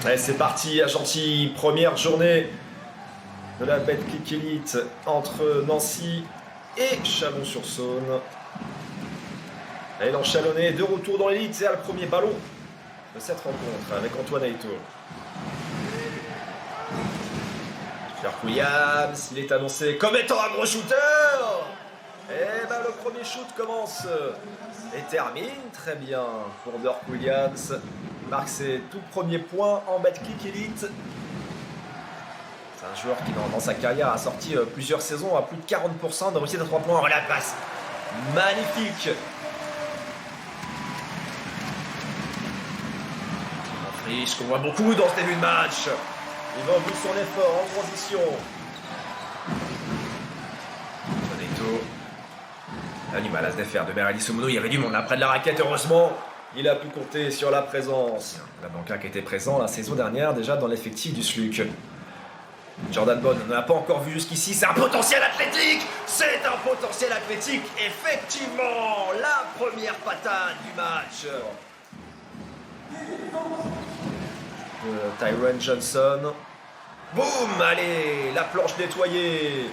Allez, c'est parti à Gentilly, première journée de la Betclic Elite entre Nancy et Chalon-sur-Saône. L'élan chalonnais de retour dans l'élite, c'est le premier ballon de cette rencontre avec Antoine Aito. Dirk Williams, il est annoncé comme étant un gros shooter. Et ben le premier shoot commence et termine très bien pour Dirk Williams. Il marque ses tout premiers points en Betclic Elite. C'est un joueur qui dans sa carrière a sorti plusieurs saisons à plus de 40% de réussite à 3 points. Oh, la passe magnifique. Frisch qu'on voit beaucoup dans ce début de match. Il va au bout de son effort en transition. Toneto a du mal à se défaire de Merelli Soumounou. Il y avait du monde après de la raquette, heureusement. Il a pu compter sur la présence. La banca qui était présent la saison dernière déjà dans l'effectif du SLUC. Jordan Bond, on n'a pas encore vu jusqu'ici. C'est un potentiel athlétique. C'est un potentiel athlétique. Effectivement, la première patate du match. Tyron Johnson. Boum, allez, la planche nettoyée.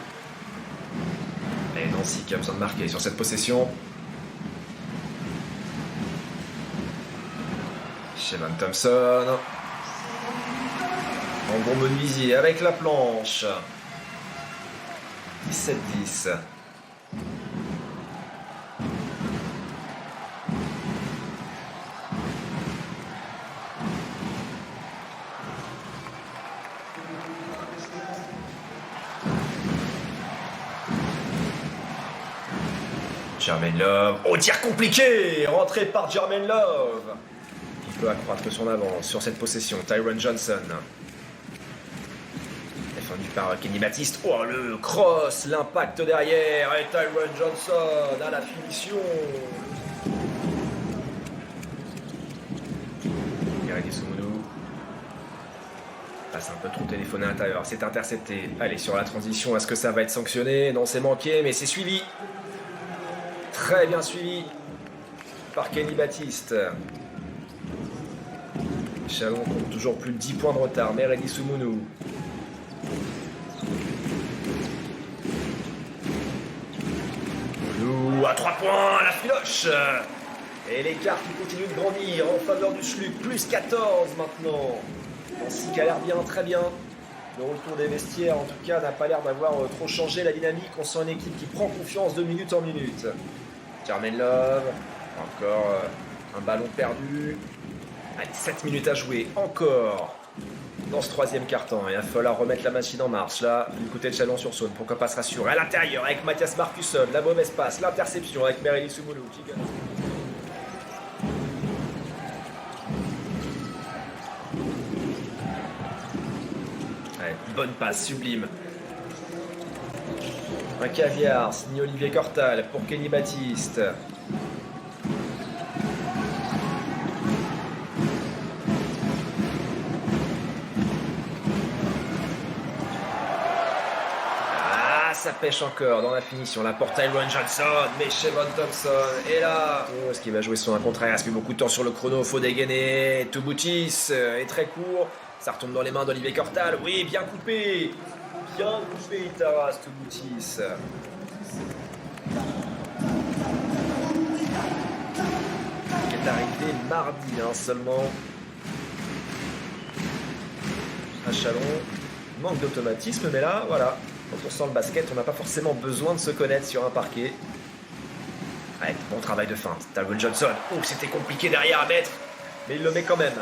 Et Nancy qui a besoin de marquer sur cette possession. Shevon Thompson. En gros menuisier avec la planche. 17-10. Jermaine Love. Oh, tir compliqué. Rentré par Jermaine Love. Il peut accroître son avance sur cette possession. Tyron Johnson. Défendu par Kenny Baptiste. Oh, le cross. L'impact derrière. Et Tyron Johnson à la finition. Merelli Soumounou. Passe un peu trop téléphoné à l'intérieur. C'est intercepté. Allez, sur la transition. Est-ce que ça va être sanctionné? Non, c'est manqué, mais c'est suivi. Très bien suivi par Kenny Baptiste. Chalon compte toujours plus de 10 points de retard. Merelli Soumounou. Lou à 3 points, la filoche. Et l'écart qui continue de grandir en faveur du SLUC. Plus 14 maintenant. Nancy qui a l'air bien, très bien. Le retour des vestiaires, en tout cas, n'a pas l'air d'avoir trop changé la dynamique. On sent une équipe qui prend confiance de minute en minute. Jermaine Love, encore un ballon perdu. Allez, 7 minutes à jouer, encore dans ce troisième quart-temps. Il va falloir remettre la machine en marche, là, du côté de Chalon-sur-Saône. Pourquoi pas se rassurer à l'intérieur avec Mathias Marcusson, la mauvaise passe, l'interception avec Merelli Soumounou. Ouais, bonne passe, sublime. Un caviar, signé Olivier Cortal pour Kenny Baptiste. Ah, ça pêche encore dans la finition. La porte Tyron Johnson, mais Shevon Thompson est là. Oh, est-ce qu'il va jouer son 1 contre 1? Il reste plus beaucoup de temps sur le chrono. Faut dégainer. Touboutis est très court. Ça retombe dans les mains d'Olivier Cortal. Oui, bien coupé. Bien coupé Itaras Touboutis. Qui est arrivé mardi seulement à Chalon. Manque d'automatisme, mais là, voilà. Quand on sent le basket, on n'a pas forcément besoin de se connaître sur un parquet. Ouais, bon travail de feinte. Tyron Johnson. Oh, c'était compliqué derrière à mettre, mais il le met quand même.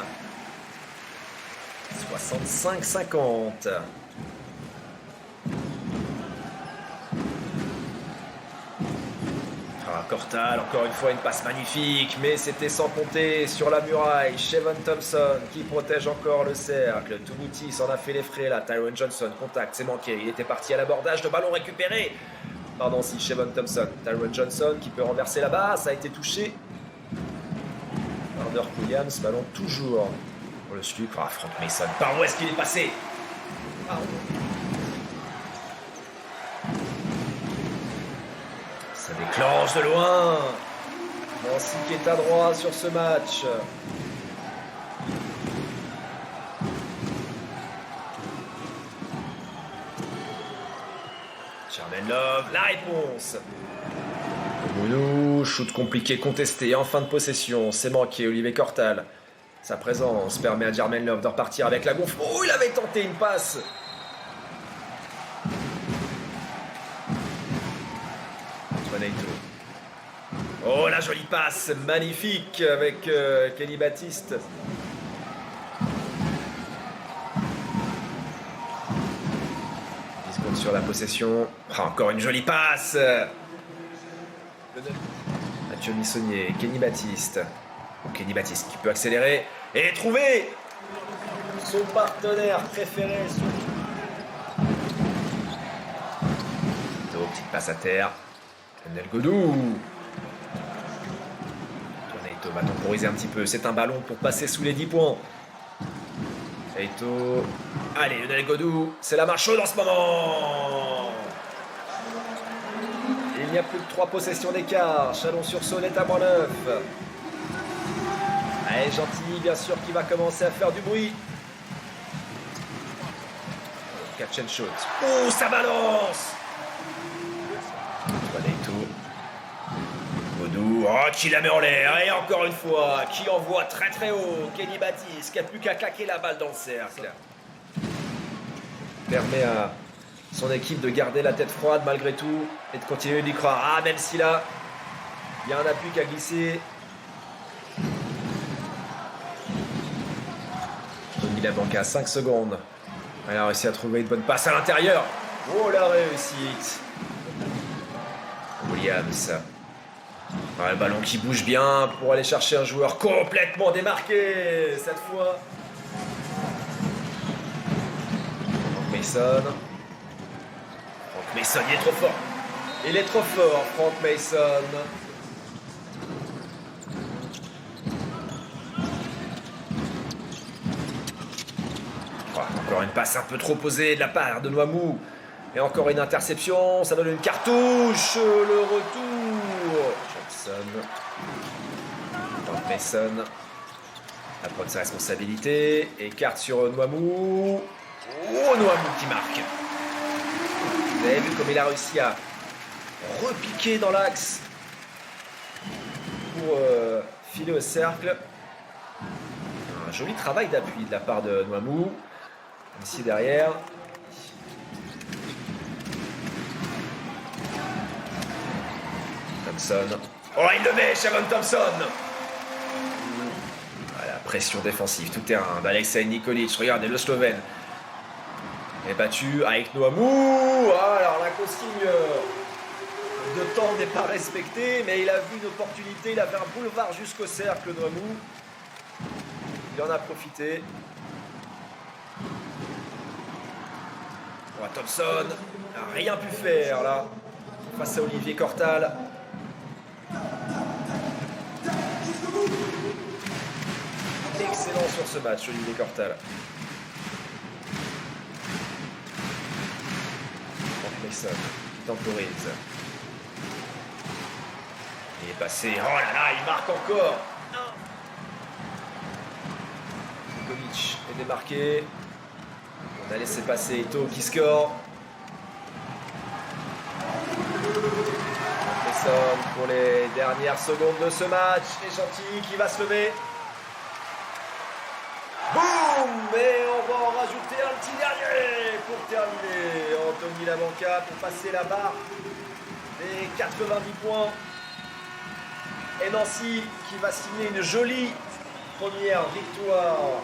65-50. Cortal, encore une fois une passe magnifique, mais c'était sans compter sur la muraille. Shevon Thompson qui protège encore le cercle. Touboutis en a fait les frais là. Tyron Johnson, contact, c'est manqué. Il était parti à l'abordage, le ballon récupéré. Pardon, si Shevon Thompson. Tyron Johnson qui peut renverser là-bas, ça a été touché par Dirk Williams. Ballon toujours pour le SLUC. Ah, Frank Mason, par où est-ce qu'il est passé? Pardon. Ça déclenche de loin. Nancy qui est à droit sur ce match. Love, la réponse. Mounou, shoot compliqué, contesté, en fin de possession, c'est manqué, Olivier Cortal. Sa présence permet à Jermaine Love de repartir avec la gonfle. Oh, il avait tenté une passe. Antoine Aito. Oh, la jolie passe, magnifique avec Kenny Baptiste. 10 secondes sur la possession. Oh, encore une jolie passe. Mathieu Missonnier, Kenny Baptiste. Kenny Baptiste qui peut accélérer et trouver son partenaire préféré. Petite passe à terre. Nel Godou. Eito va temporiser un petit peu. C'est un ballon pour passer sous les 10 points. Eito. Allez, Nel Godou. C'est la marche chaude en ce moment. Il n'y a plus que 3 possessions d'écart. Chalon-sur-Saône est à moins 9. Allez, Gentil, bien sûr, qui va commencer à faire du bruit. Catch and shoot. Oh, ça balance. Godou, oh, qui la met en l'air. Et encore une fois, qui envoie très très haut. Kenny Baptiste, qui n'a plus qu'à claquer la balle dans le cercle. Permet à son équipe de garder la tête froide malgré tout et de continuer d'y croire. Ah, même si là, il y a un appui qui a glissé. Tony Labanca, 5 secondes. Elle a réussi à trouver une bonne passe à l'intérieur. Oh, la réussite. Williams. Ah, le ballon qui bouge bien pour aller chercher un joueur complètement démarqué cette fois. Frank Mason. Frank Mason, il est trop fort. Il est trop fort, Frank Mason. Oh, encore une passe un peu trop posée de la part de Noamou. Et encore une interception, ça donne une cartouche. Le retour. Johnson. Frank Mason. À prendre sa responsabilité. Écarte sur Noamou. Oh, Noamou qui marque. Vous avez vu comme il a réussi à repiquer dans l'axe pour filer au cercle. Un joli travail d'appui de la part de Noamou. Ici derrière. Thompson. Oh, il le met, Shavon Thompson. Voilà, pression défensive, tout terrain d'Alexei Nikolic. Regardez, le Slovène est battu avec Noamou. Ah, alors la consigne de temps n'est pas respectée, mais il a vu une opportunité. Il avait un boulevard jusqu'au cercle, Noamou. Il en a profité. Oh, Thompson n'a rien pu faire là face à Olivier Cortal. Excellent sur ce match, Olivier Cortal. Frank Mason qui temporise. Il est passé. Oh là là, il marque encore. Nikolic est démarqué. On a laissé passer Ito qui score. Mason pour les dernières secondes de ce match. Et Gentil qui va se lever. Boum! Et on va en rajouter un petit dernier pour terminer. Anthony Labanca pour passer la barre des 90 points. Et Nancy qui va signer une jolie première victoire